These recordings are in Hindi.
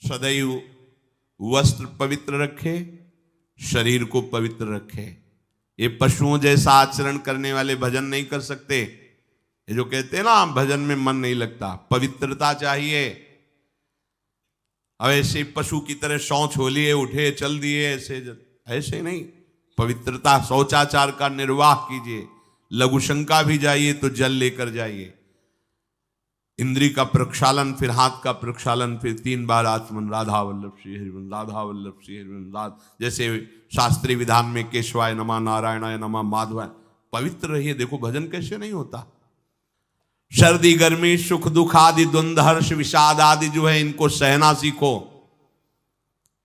सदैव वस्त्र पवित्र रखे, शरीर को पवित्र रखे। ये पशुओं जैसा आचरण करने वाले भजन नहीं कर सकते। ये जो कहते हैं ना भजन में मन नहीं लगता, पवित्रता चाहिए। अब ऐसे पशु की तरह शौच हो लिए, उठे चल दिए, ऐसे नहीं। पवित्रता, शौचाचार का निर्वाह कीजिए। लघु शंका भी जाइए तो जल लेकर जाइए। इंद्री का प्रक्षालन, फिर हाथ का प्रक्षालन, फिर 3 बार आचमन, राधा वल्लभ श्री हरिवंश, राधा वल्लभ श्री हरिवंश। जैसे शास्त्रीय विधान में केशवाय नमः, नारायणाय नमः, माधवाय। पवित्र रहिए। देखो भजन कैसे नहीं होता। सर्दी गर्मी सुख दुख आदि द्वंद्व हर्ष विषाद आदि जो है इनको सहना सीखो।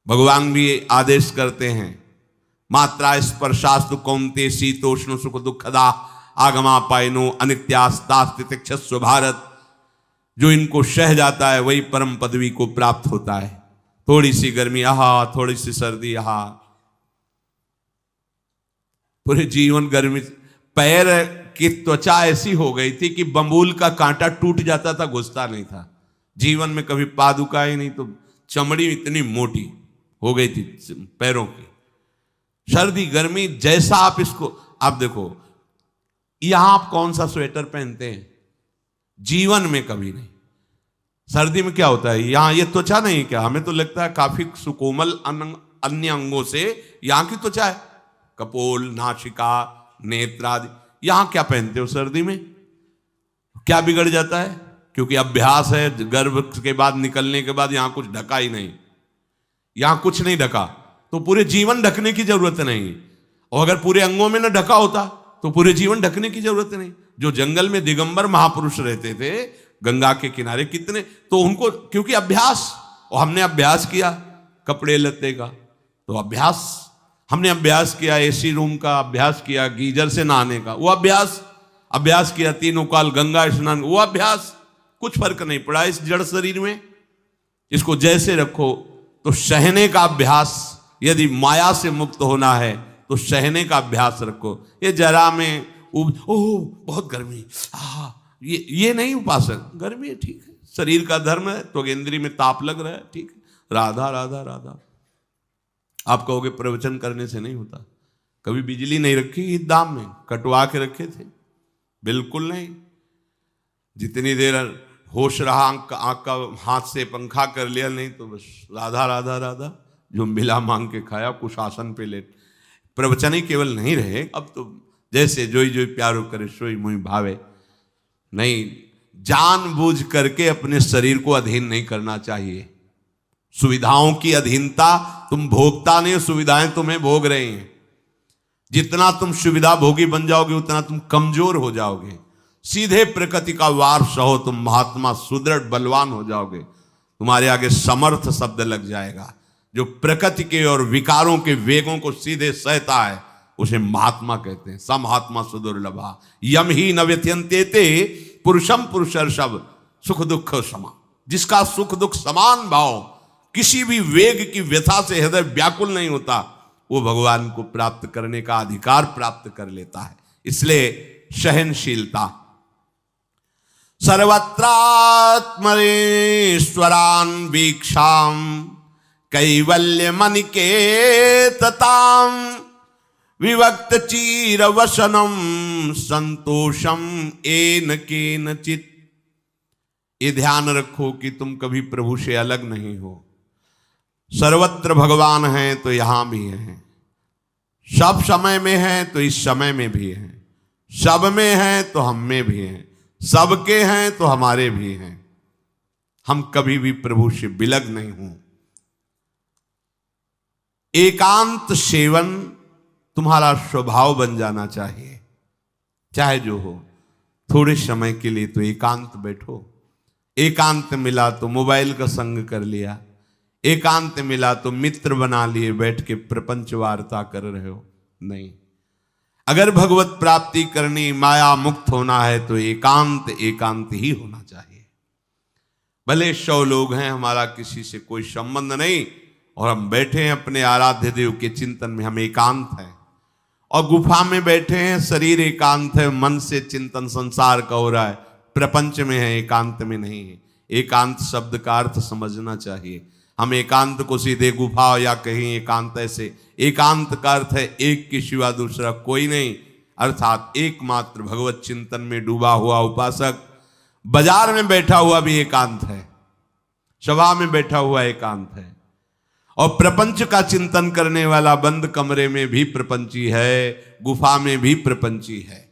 भगवान भी आदेश करते हैं, मात्रा स्पर्शास्तु कौन्ते शीतोष्ण सुख दुखदा आगमा पायनो अनित्यास्तास्तितिक्षस्व भारत। जो इनको सह जाता है वही परम पदवी को प्राप्त होता है। थोड़ी सी गर्मी आहा, थोड़ी सी सर्दी आहा, पूरे जीवन गर्मी। पैर की त्वचा ऐसी हो गई थी कि बंबूल का कांटा टूट जाता था, घुसता नहीं था। जीवन में कभी पादुका ही नहीं, तो चमड़ी इतनी मोटी हो गई थी पैरों की। सर्दी गर्मी जैसा आप इसको, आप देखो यहां आप कौन सा स्वेटर पहनते हैं? जीवन में कभी नहीं। सर्दी में क्या होता है, यहां ये त्वचा नहीं क्या? हमें तो लगता है काफी सुकोमल अन्य अंगों से यहां की त्वचा है, कपोल, नासिका, नेत्र आदि। यहां क्या पहनते हो सर्दी में? क्या बिगड़ जाता है? क्योंकि अभ्यास है, गर्भ के बाद निकलने के बाद यहां कुछ ढका ही नहीं, यहां कुछ नहीं ढका, तो पूरे जीवन ढकने की जरूरत नहीं। और अगर पूरे अंगों में न ढका होता तो पूरे जीवन ढकने की जरूरत नहीं। जो जंगल में दिगंबर महापुरुष रहते थे गंगा के किनारे, कितने, तो उनको क्योंकि अभ्यास, और हमने अभ्यास किया कपड़े लत्ते का, तो अभ्यास, हमने अभ्यास किया एसी रूम का, अभ्यास किया गीजर से नहाने का, वो अभ्यास किया 3 काल गंगा स्नान, वो अभ्यास। कुछ फर्क नहीं पड़ा इस जड़ शरीर में। इसको जैसे रखो। तो सहने का अभ्यास, यदि माया से मुक्त होना है तो सहने का अभ्यास रखो। ये जरा में ओह बहुत गर्मी, ये नहीं उपासक। गर्मी है ठीक है, शरीर का धर्म है, तो इंद्री में ताप लग रहा है, ठीक है, राधा राधा राधा। आप कहोगे प्रवचन करने से नहीं होता। कभी बिजली नहीं रखी ईद दाम में, कटवा के रखे थे? बिल्कुल नहीं। जितनी देर होश रहा, आंख का हाथ से पंखा कर लिया, नहीं तो बस राधा राधा राधा। जो मिला मांग के खाया, कुछ आसन पे लेट। प्रवचन ही केवल नहीं रहे, अब तो जैसे जोई जोई प्यारो करे सोई मोहि भावे। नहीं, जानबूझ करके अपने शरीर को अधीन नहीं करना चाहिए। सुविधाओं की अधीनता, तुम भोगता नहीं, सुविधाएं तुम्हें भोग रही हैं। जितना तुम सुविधा भोगी बन जाओगे उतना तुम कमजोर हो जाओगे। सीधे प्रकृति का वार सहो, तुम महात्मा सुदृढ़ बलवान हो जाओगे। तुम्हारे आगे समर्थ शब्द लग जाएगा। जो प्रकृति के और विकारों के वेगों को सीधे सहता है उसे महात्मा कहते हैं। समहात्मा सुदुर्लभा यम ही न व्यथयन्ते पुरुषम पुरुषर्षभ सुख दुख समा। जिसका सुख दुख समान भाव, किसी भी वेग की व्यथा से हृदय व्याकुल नहीं होता, वो भगवान को प्राप्त करने का अधिकार प्राप्त कर लेता है। इसलिए सहनशीलता। सर्वत्रात्मनेश्वरान वीक्षाम कैवल्य मनिकेतताम विवक्त चीर वसनम संतोषम एन केनचित। ये ध्यान रखो कि तुम कभी प्रभु से अलग नहीं हो। सर्वत्र भगवान हैं तो यहां भी हैं, सब समय में हैं तो इस समय में भी हैं, सब में हैं तो हम में भी हैं, सबके हैं तो हमारे भी हैं। हम कभी भी प्रभु से बिलग नहीं हूं। एकांत सेवन तुम्हारा स्वभाव बन जाना चाहिए। चाहे जो हो, थोड़े समय के लिए तो एकांत बैठो। एकांत मिला तो मोबाइल का संग कर लिया, एकांत मिला तो मित्र बना लिए, बैठ के प्रपंच वार्ता कर रहे हो। नहीं, अगर भगवत प्राप्ति करनी, माया मुक्त होना है तो एकांत एकांत ही होना चाहिए। भले 100 लोग हैं, हमारा किसी से कोई संबंध नहीं, और हम बैठे हैं अपने आराध्य देव के चिंतन में, हम एकांत हैं। और गुफा में बैठे हैं, शरीर एकांत है, मन से चिंतन संसार का हो रहा है, प्रपंच में है, एकांत में नहीं है। एकांत शब्द का अर्थ समझना चाहिए। हम एकांत को सीधे गुफा या कहीं एकांत ऐसे, एकांत का अर्थ है एक के सिवा दूसरा कोई नहीं, अर्थात एकमात्र भगवत चिंतन में डूबा हुआ उपासक। बाजार में बैठा हुआ भी एकांत है, सभा में बैठा हुआ एकांत है, और प्रपंच का चिंतन करने वाला बंद कमरे में भी प्रपंची है, गुफा में भी प्रपंची है।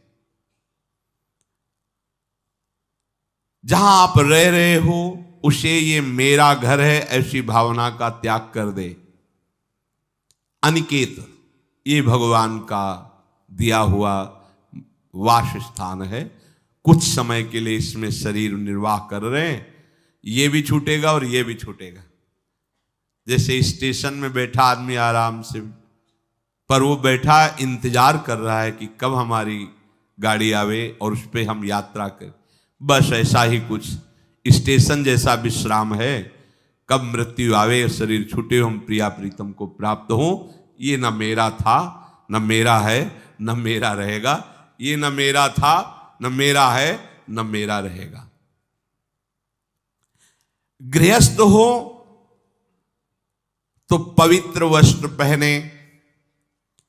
जहां आप रह रहे हो उसे ये मेरा घर है ऐसी भावना का त्याग कर दे। अनिकेत ये भगवान का दिया हुआ वास स्थान है, कुछ समय के लिए इसमें शरीर निर्वाह कर रहे हैं, ये भी छूटेगा और ये भी छूटेगा। जैसे स्टेशन में बैठा आदमी आराम से, पर वो बैठा इंतजार कर रहा है कि कब हमारी गाड़ी आवे और उस पर हम यात्रा करें। बस ऐसा ही कुछ स्टेशन जैसा विश्राम है, कब मृत्यु आवे, शरीर छूटे, हम प्रिया प्रीतम को प्राप्त हो। ये न मेरा था, न मेरा है, न मेरा रहेगा। ये न मेरा था, न मेरा है, न मेरा रहेगा। गृहस्थ हो तो पवित्र वस्त्र पहने,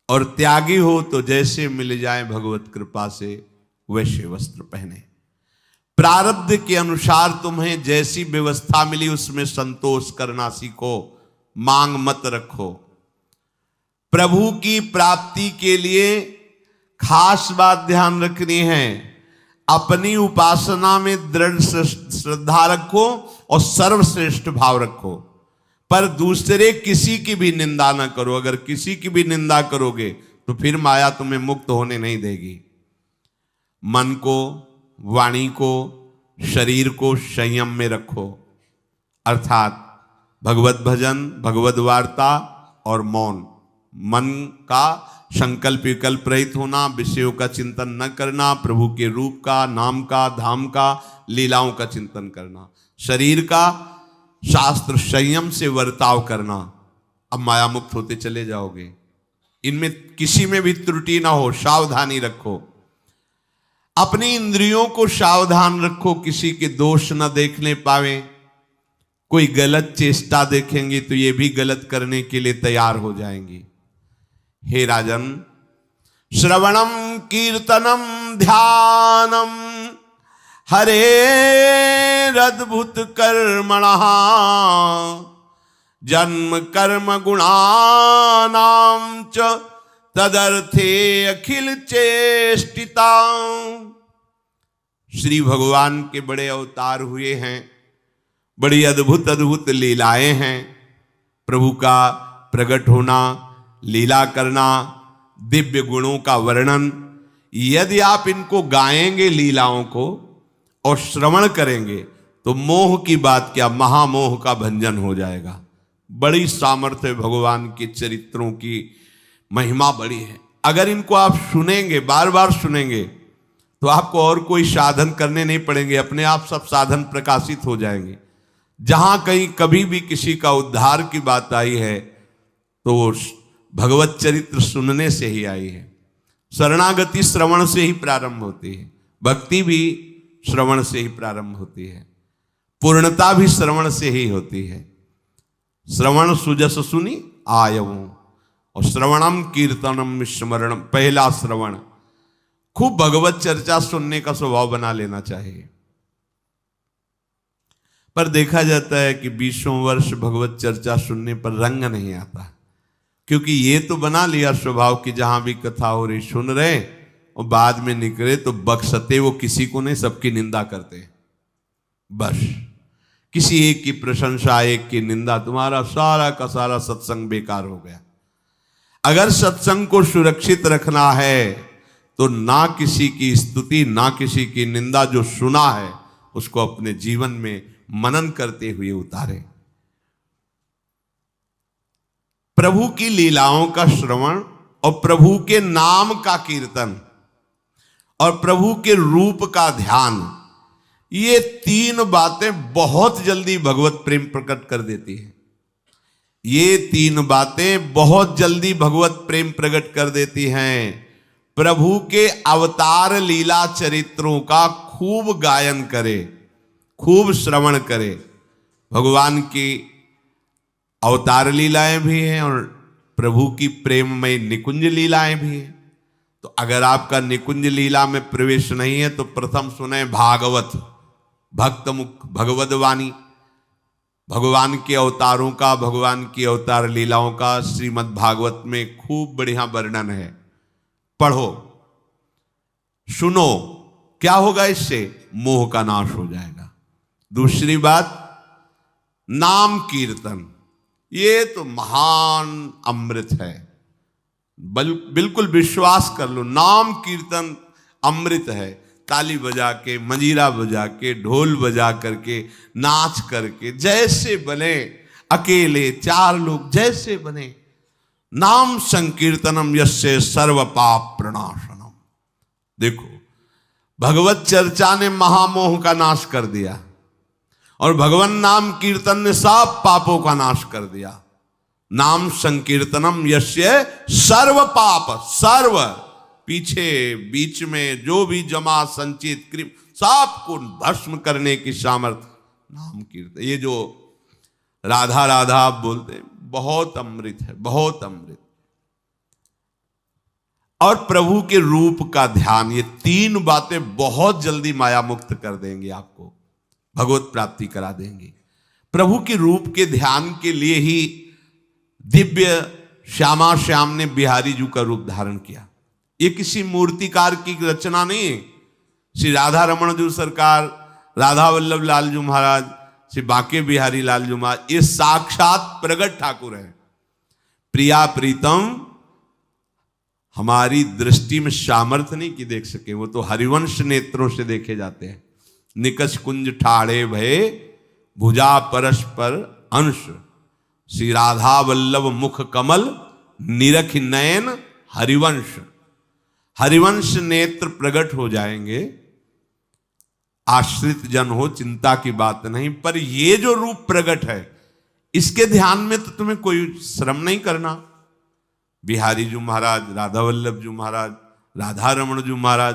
और त्यागी हो तो जैसे मिल जाए भगवत कृपा से वैसे वस्त्र पहने। प्रारब्ध के अनुसार तुम्हें जैसी व्यवस्था मिली उसमें संतोष करना सीखो, मांग मत रखो। प्रभु की प्राप्ति के लिए खास बात ध्यान रखनी है, अपनी उपासना में दृढ़ श्रद्धा रखो और सर्वश्रेष्ठ भाव रखो, पर दूसरे किसी की भी निंदा ना करो। अगर किसी की भी निंदा करोगे तो फिर माया तुम्हें मुक्त होने नहीं देगी। मन को, वाणी को, शरीर को संयम में रखो, अर्थात भगवत भजन, भगवत वार्ता और मौन। मन का संकल्प विकल्प रहित होना, विषयों का चिंतन न करना, प्रभु के रूप का, नाम का, धाम का, लीलाओं का चिंतन करना। शरीर का शास्त्र संयम से वर्ताव करना। अब माया मुक्त होते चले जाओगे, इनमें किसी में भी त्रुटि ना हो, सावधानी रखो। अपनी इंद्रियों को सावधान रखो, किसी के दोष न देखने पावे। कोई गलत चेष्टा देखेंगे तो ये भी गलत करने के लिए तैयार हो जाएंगी। हे राजन, श्रवणम कीर्तनम ध्यानम हरेरद्भुत कर्मणः जन्म कर्म गुणानां च तदर्थे अखिल चेष्टिता। श्री भगवान के बड़े अवतार हुए हैं, बड़ी अद्भुत अद्भुत लीलाएं हैं। प्रभु का प्रकट होना, लीला करना, दिव्य गुणों का वर्णन, यदि आप इनको गाएंगे लीलाओं को और श्रवण करेंगे तो मोह की बात क्या, महामोह का भंजन हो जाएगा। बड़ी सामर्थ्य भगवान के चरित्रों की, महिमा बड़ी है। अगर इनको आप सुनेंगे, बार बार सुनेंगे, तो आपको और कोई साधन करने नहीं पड़ेंगे, अपने आप सब साधन प्रकाशित हो जाएंगे। जहां कहीं कभी भी किसी का उद्धार की बात आई है तो भगवत चरित्र सुनने से ही आई है। शरणागति श्रवण से ही प्रारंभ होती है, भक्ति भी श्रवण से ही प्रारंभ होती है, पूर्णता भी श्रवण से ही होती है। श्रवण सुजस सुनी आयऊ, और श्रवणम कीर्तनम स्मरणम, पहला श्रवण। खूब भगवत चर्चा सुनने का स्वभाव बना लेना चाहिए। पर देखा जाता है कि 20 वर्ष भगवत चर्चा सुनने पर रंग नहीं आता, क्योंकि ये तो बना लिया स्वभाव कि जहां भी कथा हो रही सुन रहे, और बाद में निकले तो बख्शते वो किसी को नहीं, सबकी निंदा करते। बस किसी एक की प्रशंसा, एक की निंदा, तुम्हारा सारा का सारा सत्संग बेकार हो गया। अगर सत्संग को सुरक्षित रखना है तो ना किसी की स्तुति, ना किसी की निंदा, जो सुना है उसको अपने जीवन में मनन करते हुए उतारे। प्रभु की लीलाओं का श्रवण और प्रभु के नाम का कीर्तन और प्रभु के रूप का ध्यान, ये 3 बातें बहुत जल्दी भगवत प्रेम प्रकट कर देती है। ये 3 बातें बहुत जल्दी भगवत प्रेम प्रकट कर देती हैं। प्रभु के अवतार लीला चरित्रों का खूब गायन करे, खूब श्रवण करे। भगवान की अवतार लीलाएं भी हैं और प्रभु की प्रेममय निकुंज लीलाएं भी हैं। तो अगर आपका निकुंज लीला में प्रवेश नहीं है तो प्रथम सुने भागवत, भक्त मुख भगवद वाणी, भगवान के अवतारों का, भगवान की अवतार लीलाओं का श्रीमद् भागवत में खूब बढ़िया वर्णन है। पढ़ो, सुनो, क्या होगा इससे? मोह का नाश हो जाएगा। दूसरी बात, नाम कीर्तन, ये तो महान अमृत है। बिल्कुल विश्वास कर लो, नाम कीर्तन अमृत है। ताली बजा के, मंजीरा बजा के, ढोल बजा करके, नाच करके, जैसे बने, अकेले 4 लोग जैसे बने, नाम संकीर्तनम यस्य सर्व पाप प्रणाशनम। देखो, भगवत चर्चा ने महामोह का नाश कर दिया और भगवान नाम कीर्तन ने सब पापों का नाश कर दिया। नाम संकीर्तनम यस्य सर्व पाप, सर्व पीछे बीच में जो भी जमा संचित कृम सबको भस्म करने की सामर्थ्य नाम कीर्तन। ये जो राधा राधा आप बोलते हैं, बहुत अमृत है, बहुत अमृत। और प्रभु के रूप का ध्यान, ये 3 बातें बहुत जल्दी माया मुक्त कर देंगे, आपको भगवत प्राप्ति करा देंगे। प्रभु के रूप के ध्यान के लिए ही दिव्य श्यामा श्याम ने बिहारी जी का रूप धारण किया। ये किसी मूर्तिकार की रचना नहीं है। श्री राधा रमण जी सरकार, राधा वल्लभ लाल जी महाराज, श्री बांके बिहारी लाल जी महाराज, ये साक्षात प्रगट ठाकुर है। प्रिया प्रीतम हमारी दृष्टि में सामर्थ्य नहीं कि देख सके, वो तो हरिवंश नेत्रों से देखे जाते हैं। निकष कुंज ठाड़े भये भुजा परस्पर अंश, श्री राधा वल्लभ मुख कमल निरख नयन हरिवंश। हरिवंश नेत्र प्रकट हो जाएंगे, आश्रित जन हो, चिंता की बात नहीं। पर ये जो रूप प्रकट है, इसके ध्यान में तो तुम्हें कोई श्रम नहीं करना। बिहारी जी महाराज, राधा वल्लभ जी महाराज, राधा रमण जी महाराज,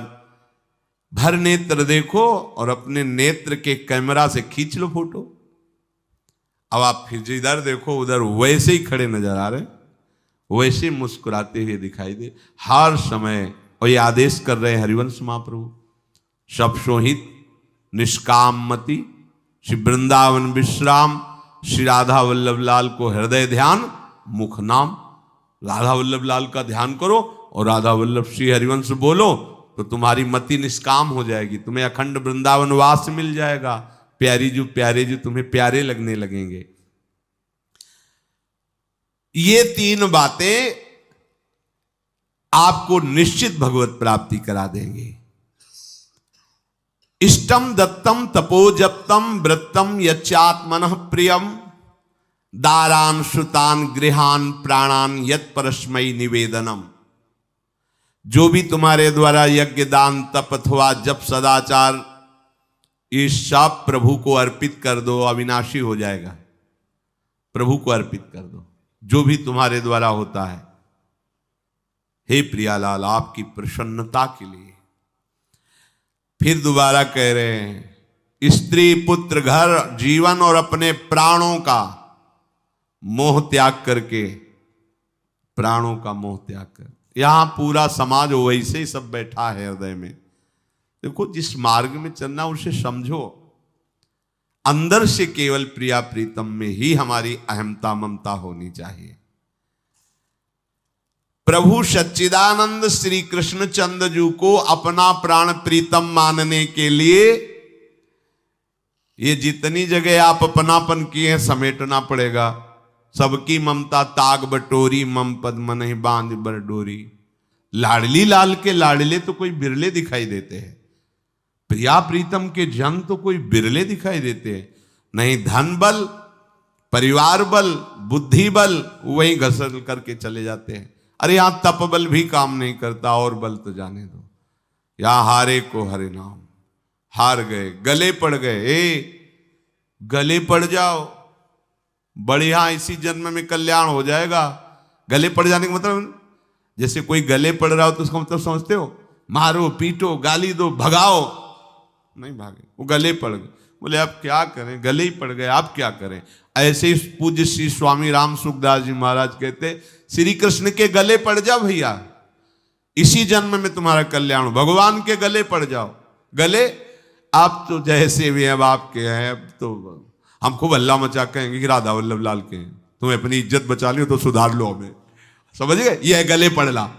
भर नेत्र देखो और अपने नेत्र के कैमरा से खींच लो फोटो। अब आप फिर जिधर देखो उधर वैसे ही खड़े नजर आ रहे, वैसे मुस्कुराते हुए दिखाई दे हर समय। और ये आदेश कर रहे हैं हरिवंश महाप्रभु, सब सोहित निष्कामति, श्री वृंदावन विश्राम, श्री राधा वल्लभ लाल को हृदय ध्यान, मुख नाम। राधा वल्लभ लाल का ध्यान करो और राधा वल्लभ श्री हरिवंश बोलो तो तुम्हारी मति निष्काम हो जाएगी, तुम्हें अखंड वृंदावन वास मिल जाएगा। प्यारे जी तुम्हें प्यारे लगने लगेंगे। ये 3 बातें आपको निश्चित भगवत प्राप्ति करा देंगे। इष्टम दत्तम तपोजप्तम वृत्तम यच्चात्मनः प्रियम, दारान श्रुतान गृहान प्राणान यत् परस्मै निवेदनम। जो भी तुम्हारे द्वारा यज्ञ दान तप अथवा जप सदाचार, ये सब प्रभु को अर्पित कर दो, अविनाशी हो जाएगा। प्रभु को अर्पित कर दो जो भी तुम्हारे द्वारा होता है। हे प्रियालाल, आपकी प्रसन्नता के लिए। फिर दोबारा कह रहे हैं, स्त्री पुत्र घर जीवन और अपने प्राणों का मोह त्याग करके, प्राणों का मोह त्याग कर। यहां पूरा समाज वैसे ही सब बैठा है हृदय में। देखो, जिस मार्ग में चलना उसे समझो। अंदर से केवल प्रिया प्रीतम में ही हमारी अहमता ममता होनी चाहिए। प्रभु सच्चिदानंद श्री कृष्ण चंद्र जी को अपना प्राण प्रीतम मानने के लिए ये जितनी जगह आप अपनापन किए हैं समेटना पड़ेगा। सबकी ममता ताग बटोरी, मम पद मन ही बांध बर डोरी। लाडली लाल के लाडले तो कोई बिरले दिखाई देते हैं, प्रिया प्रीतम के जन तो कोई बिरले दिखाई देते हैं। नहीं धन बल, परिवार बल, बुद्धि बल वही घसल करके चले जाते हैं। अरे यहां तप बल भी काम नहीं करता, और बल तो जाने दो। यहां हारे को हरे नाम, हार गए, गले पड़ गए। गले पड़ जाओ, बढ़िया इसी जन्म में कल्याण हो जाएगा। गले पड़ जाने का मतलब, जैसे कोई गले पड़ रहा हो तो उसका मतलब समझते हो? मारो पीटो गाली दो भगाओ, नहीं भागे, वो गले पड़ गए। बोले अब क्या करें, गले ही पड़ गए, आप क्या करें। ऐसे ही पूज्य श्री स्वामी राम सुखदास जी महाराज कहते, श्री कृष्ण के गले पड़ जाओ भैया, इसी जन्म में तुम्हारा कल्याण, भगवान के गले पड़ जाओ। गले आप तो जैसे भी अब आपके हैं, अब तो हम खूब हल्ला मचा कहेंगे कि राधा वल्लभ लाल के हैं, तुम्हें अपनी इज्जत बचा लियो तो सुधार लो हमें, समझ गए, ये गले पड़ ला।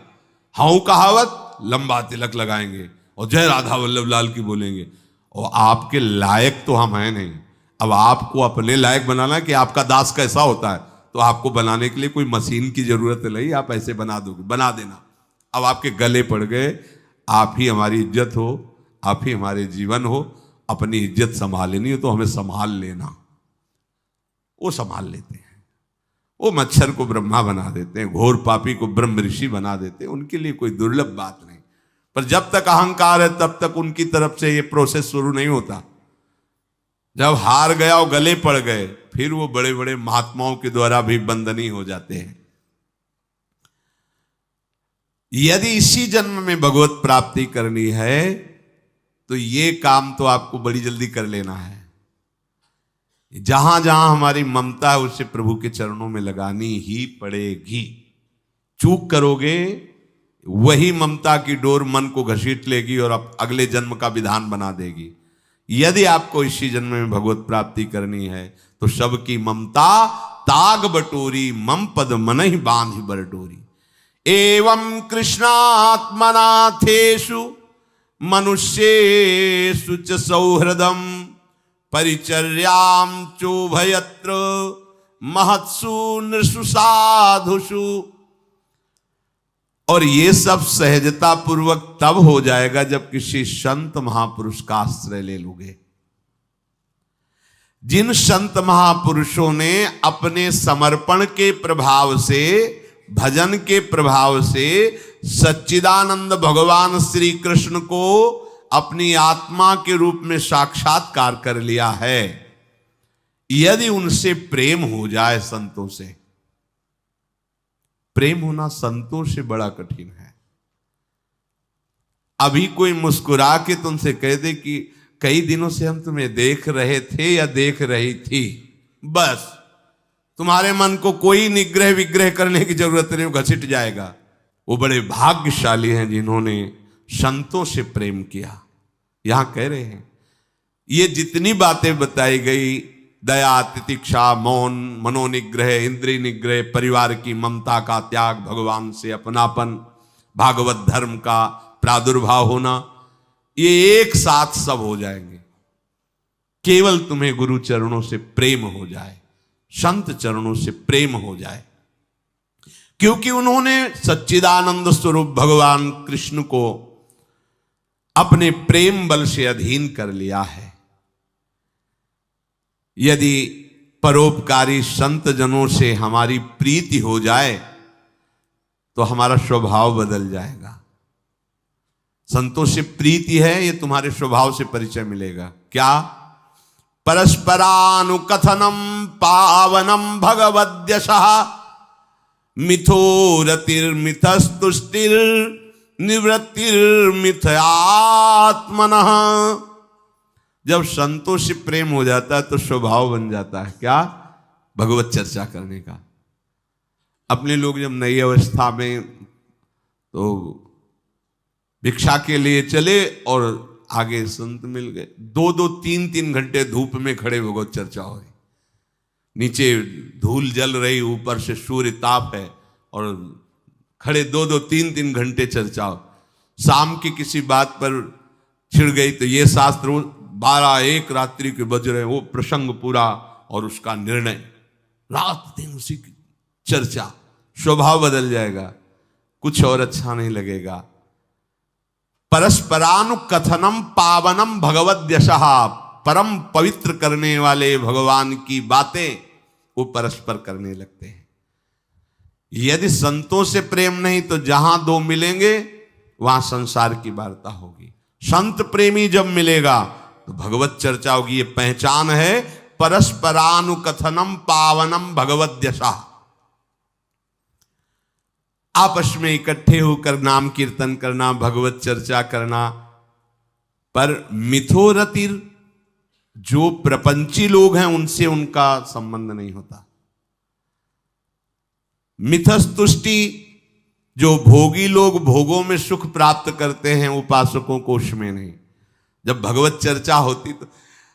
हाँ कहावत, लंबा तिलक लगाएंगे और जय राधा वल्लभ लाल की बोलेंगे, और आपके लायक तो हम हैं नहीं। अब आपको अपने लायक बनाना कि आपका दास कैसा होता है, तो आपको बनाने के लिए कोई मशीन की जरूरत नहीं, आप ऐसे बना दोगे, बना देना। अब आपके गले पड़ गए, आप ही हमारी इज्जत हो, आप ही हमारे जीवन हो, अपनी इज्जत संभालनी हो तो हमें संभाल लेना। वो संभाल लेते हैं, वो मच्छर को ब्रह्मा बना देते हैं, घोर पापी को ब्रह्म ऋषि बना देते हैं, उनके लिए कोई दुर्लभ बात नहीं। पर जब तक अहंकार है तब तक उनकी तरफ से ये प्रोसेस शुरू नहीं होता। जब हार गया और गले पड़ गए, फिर वो बड़े बड़े महात्माओं के द्वारा भी बंदनी हो जाते हैं। यदि इसी जन्म में भगवत प्राप्ति करनी है तो ये काम तो आपको बड़ी जल्दी कर लेना है। जहां जहां हमारी ममता है उसे प्रभु के चरणों में लगानी ही पड़ेगी। चूक करोगे, वही ममता की डोर मन को घसीट लेगी और अगले जन्म का विधान बना देगी। यदि आपको इसी जन्म में भगवत प्राप्ति करनी है तो सबकी ममता ताग बटोरी, मम पद मन ही बांध बरटोरी। एवं कृष्णात्मनाथेषु मनुष्येषु च सौहृदम परिचर्याम चोभयत्र महत्सु नृषु साधुषु। और ये सब सहजता पूर्वक तब हो जाएगा जब किसी संत महापुरुष का आश्रय ले लोगे। जिन संत महापुरुषों ने अपने समर्पण के प्रभाव से, भजन के प्रभाव से सच्चिदानंद भगवान श्री कृष्ण को अपनी आत्मा के रूप में साक्षात्कार कर लिया है, यदि उनसे प्रेम हो जाए, संतों से प्रेम होना संतों से बड़ा कठिन है। अभी कोई मुस्कुरा के तुमसे कह दे कि कई दिनों से हम तुम्हें देख रहे थे या देख रही थी, बस तुम्हारे मन को कोई निग्रह विग्रह करने की जरूरत नहीं, वो घसीट जाएगा। वो बड़े भाग्यशाली हैं जिन्होंने संतों से प्रेम किया। यहां कह रहे हैं ये जितनी बातें बताई गई, दया, तितिक्षा, मौन, मनोनिग्रह, इंद्रिय निग्रह, परिवार की ममता का त्याग, भगवान से अपनापन, भागवत धर्म का प्रादुर्भाव होना, ये एक साथ सब हो जाएंगे। केवल तुम्हें गुरु चरणों से प्रेम हो जाए, संत चरणों से प्रेम हो जाए, क्योंकि उन्होंने सच्चिदानंद स्वरूप भगवान कृष्ण को अपने प्रेम बल से अधीन कर लिया है। यदि परोपकारी संत जनों से हमारी प्रीति हो जाए तो हमारा स्वभाव बदल जाएगा। संतों से प्रीति है, ये तुम्हारे स्वभाव से परिचय मिलेगा। क्या? परस्परानुकथनम पावनम भगवद्यशः मिथो रतिर्मिथस्तुष्टिर निवृत्तिर्मिथयात्मनः। जब संतों से प्रेम हो जाता है तो स्वभाव बन जाता है क्या? भगवत चर्चा करने का। अपने लोग जब नई अवस्था में तो भिक्षा के लिए चले और आगे संत मिल गए, 2-2, 3-3 घंटे धूप में खड़े भगवत चर्चा हो रही, नीचे धूल जल रही, ऊपर से सूर्य ताप है और खड़े 2-2, 3-3 घंटे चर्चा हो। शाम की किसी बात पर छिड़ गई तो ये शास्त्र 12-1 रात्रि के बज रहे, वो प्रसंग पूरा और उसका निर्णय, रात दिन उसी की चर्चा। स्वभाव बदल जाएगा, कुछ और अच्छा नहीं लगेगा। परस्परानुकथनम पावनम भगवद्यशः, परम पवित्र करने वाले भगवान की बातें वो परस्पर करने लगते हैं। यदि संतों से प्रेम नहीं तो जहां दो मिलेंगे वहां संसार की वार्ता होगी। संत प्रेमी जब मिलेगा तो भगवत चर्चा होगी। ये पहचान है, परस्परानुकथनम पावनम भगवद्यशः। आपस में इकट्ठे होकर नाम कीर्तन करना, भगवत चर्चा करना। पर मिथो रतिर, जो प्रपंची लोग हैं उनसे उनका संबंध नहीं होता। मिथस्तुष्टि, जो भोगी लोग भोगों में सुख प्राप्त करते हैं, उपासकों को उसमें नहीं। जब भगवत चर्चा होती तो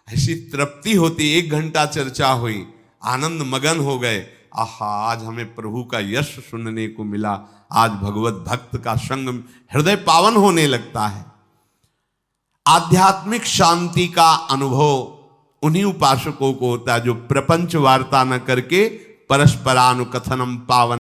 ऐसी तृप्ति होती, 1 घंटा चर्चा हुई, आनंद मगन हो गए, आहा आज हमें प्रभु का यश सुनने को मिला, आज भगवत भक्त का संग, हृदय पावन होने लगता है। आध्यात्मिक शांति का अनुभव उन्हीं उपासकों को होता है जो प्रपंच वार्ता न करके परस्परानुकथनम पावन